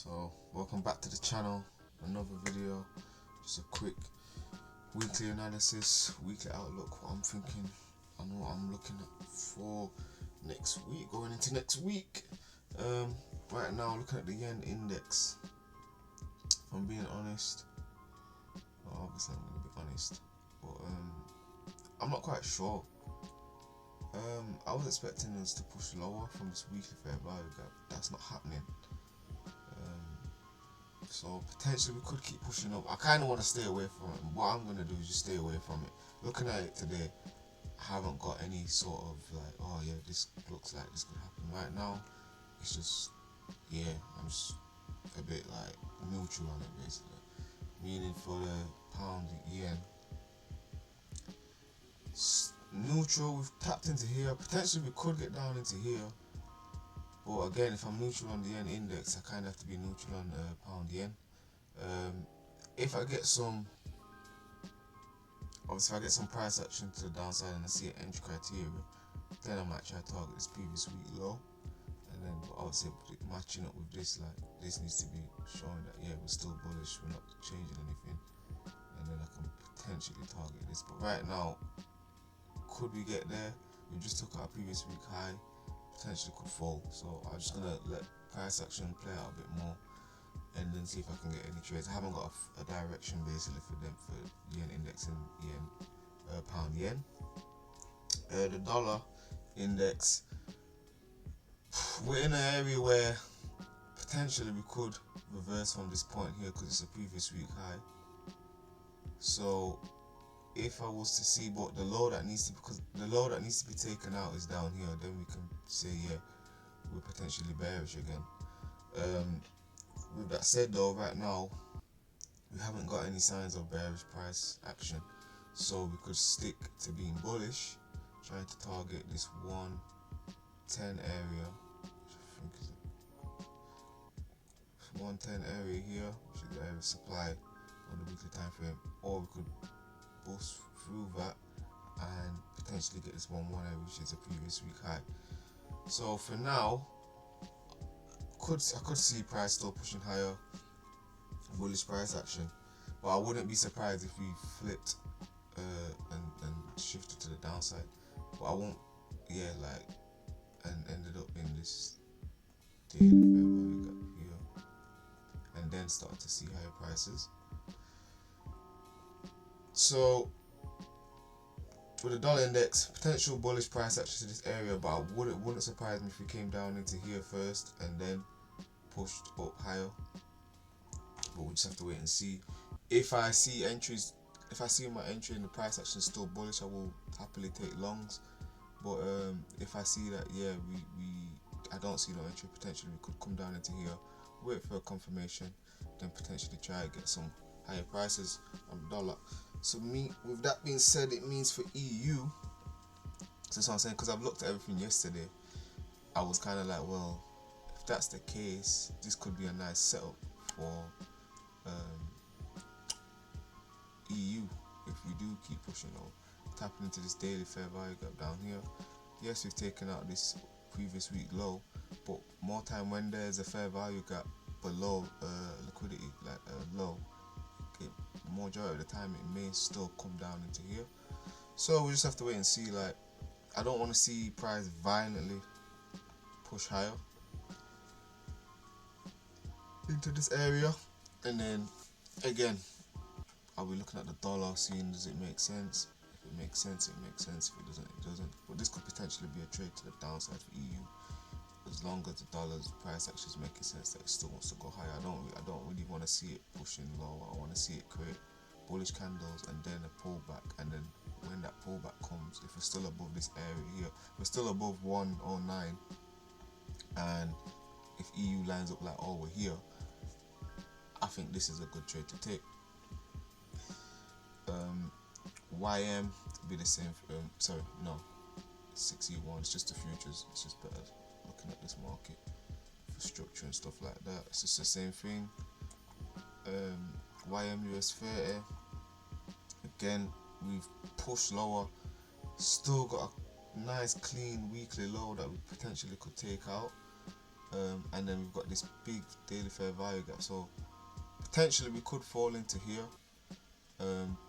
So welcome back to the channel, another video, just a quick weekly analysis, weekly outlook, what I'm thinking and what I'm looking at for next week, going into next week. Right now looking at the yen index, if I'm being honest, well, obviously I'm going to be honest, but I'm not quite sure. I was expecting us to push lower from this weekly fair value gap. That's not happening. So potentially we could keep pushing up. I kind of want to stay away from it. What I'm going to do is just stay away from it. Looking at it today, I haven't got any sort of like, oh yeah, this looks like this could happen. Right now, it's just, yeah, I'm just a bit like neutral on it basically. Meaning for the pound yen, neutral, we've tapped into here. Potentially we could get down into here. But again, if I'm neutral on the yen index, I kind of have to be neutral on pound yen. If I get some, obviously if I get some price action to the downside and I see an entry criteria, then I might try to target this previous week low. And then obviously matching up with this, like this needs to be showing that yeah, we're still bullish, we're not changing anything. And then I can potentially target this. But right now, could we get there? We just took our previous week high, potentially could fall. So I'm just gonna let price action play out a bit more and then see if I can get any trades. I haven't got a direction basically for them for yen index and yen, pound yen. The dollar index, we're in an area where potentially we could reverse from this point here because it's a previous week high. So if I was to see, but the low that needs to be taken out is down here, then we can say yeah, we're potentially bearish again. With that said though, right now we haven't got any signs of bearish price action, so we could stick to being bullish, trying to target this 110 area, which I think is 110 area here, which is the area of supply on the weekly time frame, or we could bust through that and potentially get this 1-1 area, which is a previous week high. So for now, I could see price still pushing higher, bullish price action, but I wouldn't be surprised if we flipped and shifted to the downside. But I won't, yeah, like, and ended up in this daily fair value gap here, and then started to see higher prices. So with the dollar index, potential bullish price action to this area, but wouldn't surprise me if we came down into here first and then pushed up higher. But we'll just have to wait and see. If I see my entry and the price action is still bullish, I will happily take longs. But if I see that I don't see no entry, potentially we could come down into here, wait for a confirmation, then potentially try to get some higher prices on the dollar. So with that being said, it means for EU, so that's what I'm saying, because I've looked at everything yesterday, I was kind of like, well, if that's the case, this could be a nice setup for EU if we do keep pushing on, tapping into this daily fair value gap down here. Yes, we've taken out this previous week low, but more time when there's a fair value gap below liquidity, like low, majority of the time it may still come down into here. So we just have to wait and see. Like, I don't want to see price violently push higher into this area, and then again I'll be looking at the dollar, seeing does it make sense. If it makes sense, it makes sense. If it doesn't, it doesn't. But this could potentially be a trade to the downside for EU, as long as the dollar's price action is making sense that it still wants to go higher. I don't really want to see it pushing low. I want to see it create bullish candles and then a pullback, and then when that pullback comes, if we're still above this area here, we're still above 109, and if EU lines up like, oh, we're here, I think this is a good trade to take. YM to be the same. Sorry, no, 6E1. It's just the futures. It's just better looking at this market for structure and stuff like that. It's just the same thing. YM US30. Again, we've pushed lower. Still got a nice clean weekly low that we potentially could take out. and then we've got this big daily fair value gap. So potentially we could fall into here,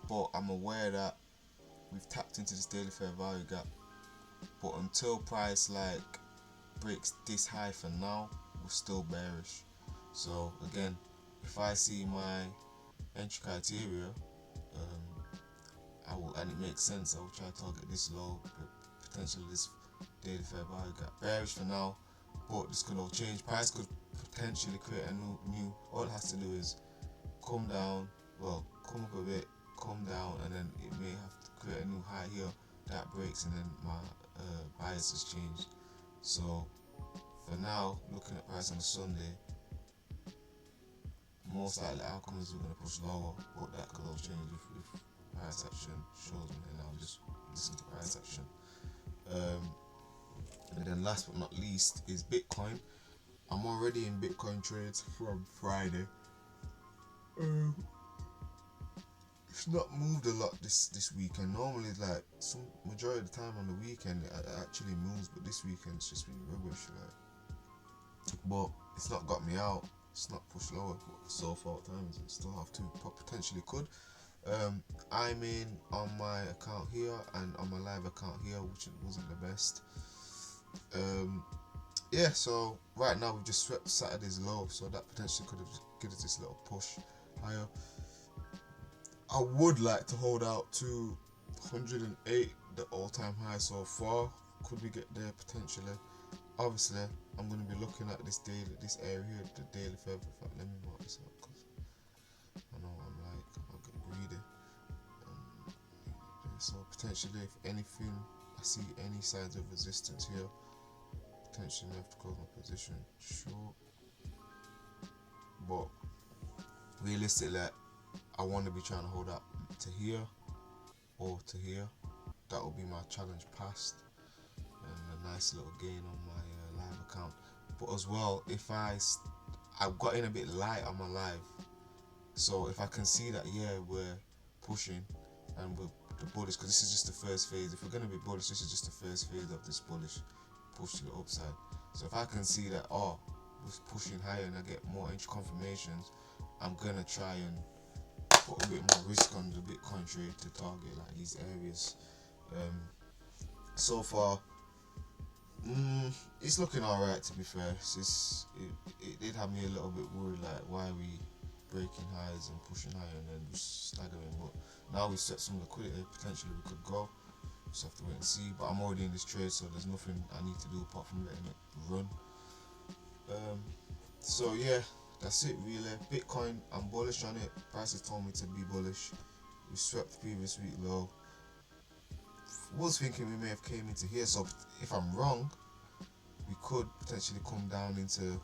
but I'm aware that we've tapped into this daily fair value gap. But until price like breaks this high for now, we're still bearish. So again, if I see my entry criteria, I will, and it makes sense, I will try to target this low, potentially this daily fair value gap. Bearish for now, but this could all change. Price could potentially create a new. All it has to do is come down, well, come up a bit, come down, and then it may have to create a new high here that breaks, and then my bias has changed. So for now, looking at price on a Sunday, most likely outcome is we're going to push lower, but that could all change if price action shows me, and I'll just listen to price action. And then last but not least is Bitcoin. I'm already in Bitcoin trades from Friday. It's not moved a lot this weekend. Normally, like some majority of the time on the weekend, it actually moves, but this weekend it's just been rubbish. But it's not got me out. It's not pushed lower. But so far, times it still have to, potentially could. I'm in on my account here and on my live account here, which wasn't the best. Yeah, so right now we've just swept Saturday's low, so that potentially could have given us this little push higher. I would like to hold out to 108, the all-time high so far. Could we get there potentially? Obviously, I'm going to be looking at this area here, the daily fair. Let me mark this out because I know I'll get greedy. So potentially, if anything, I see any signs of resistance here, potentially I have to close my position short. But realistically, I want to be trying to hold up to here or to here. That will be my challenge passed, and a nice little gain on my live account. But as well, if I got in a bit light on my live, so if I can see that we're pushing and we're the bullish, because this is just the first phase. If we're gonna be bullish, this is just the first phase of this bullish push to the upside. So if I can see that we're pushing higher and I get more entry confirmations, I'm gonna try and put a bit more risk on the Bitcoin trade to target like these areas. So far, it's looking alright, to be fair. It did have me a little bit worried, like why are we breaking highs and pushing higher and then just staggering. But now we've set some liquidity, potentially we could go. Just have to wait and see. But I'm already in this trade, so there's nothing I need to do apart from letting it run. So yeah, that's it really. Bitcoin, I'm bullish on it. Prices told me to be bullish. We swept the previous week low. Was thinking we may have came into here, so if I'm wrong, we could potentially come down into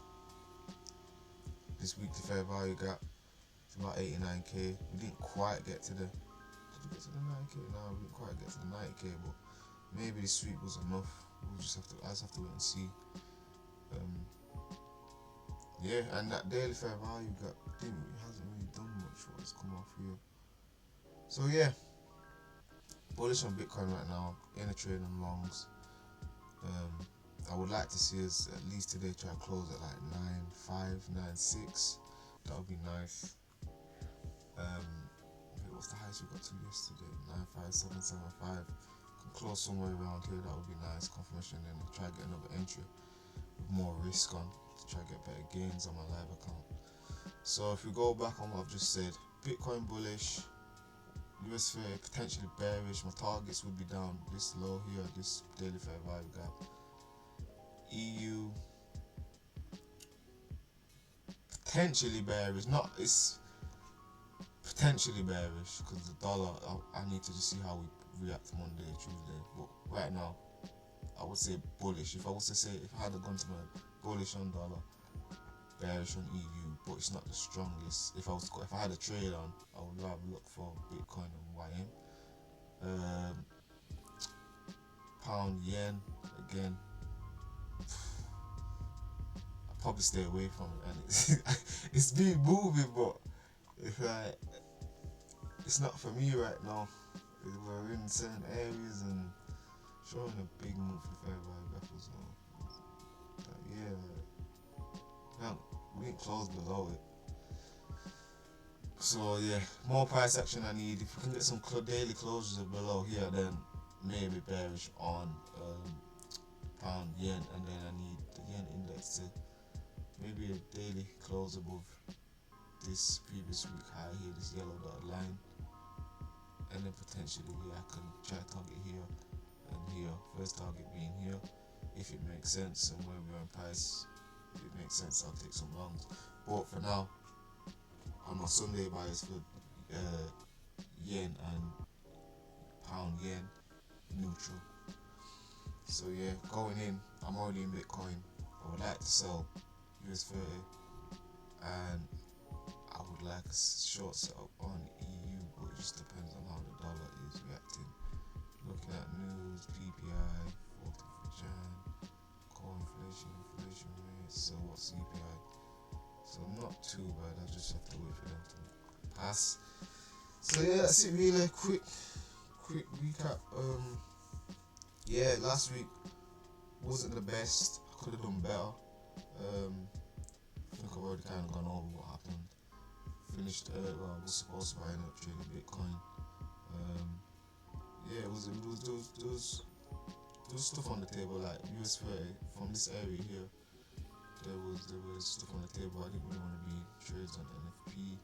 this weekly fair value gap. It's about 89k. We didn't quite get to the. Did we get to the 9k? No, we didn't quite get to the 90k, but maybe the sweep was enough. I just have to wait and see. Yeah, and that daily fair value gap hasn't really done much for us come off here. So yeah, bullish on Bitcoin right now. In a trade on longs. I would like to see us at least today try to close at like 9.5, 9.6. That would be nice. What's the highest we got to yesterday? 9.5775. Can close somewhere around here. That would be nice. Confirmation, and then try to get another entry with more risk on to try to get better gains on my live account. So if we go back on what I've just said, Bitcoin bullish, US30 potentially bearish. My targets would be down this low here, this daily fair value gap. EU potentially bearish. It's potentially bearish because the dollar. I need to just see how we react Monday, Tuesday. But right now, I would say bullish. If I was to say, if I had gone to my bullish on dollar, bearish on EU, but it's not the strongest. If I had a trade on, I would rather look for Bitcoin and YM. Pound yen again. I'll probably stay away from it, and it's been moving, but it's not for me right now. We're in certain areas and showing a big monthly fair value gap as well. Yeah, we didn't close below it. So yeah, more price action I need. If we can get some daily closures below here, then maybe bearish on pound yen, and then I need the yen index to maybe a daily close above this previous week high here, this yellow dotted line, and then potentially I can try target here and here. First target being here, if it makes sense, and where we're on price, if it makes sense, I'll take some longs. But for now, on my Sunday buys for yen and pound yen neutral. So yeah, going in, I'm already in Bitcoin. I would like to sell US30, and I would like a short setup on EU, but it just depends on how the dollar is reacting. Looking at news, PPI, 4th of Jan, core inflation rate, so what CPI. So not too bad, I just have to wait for them to pass. So yeah, that's it really. Quick recap. Yeah, last week wasn't the best. I could have done better. I think I've already kind of gone over what happened. Finished well, I was supposed to buy up trading Bitcoin. Yeah, there was stuff on the table like US30 from this area here. There was stuff on the table. I didn't really want to be in trades on NFP.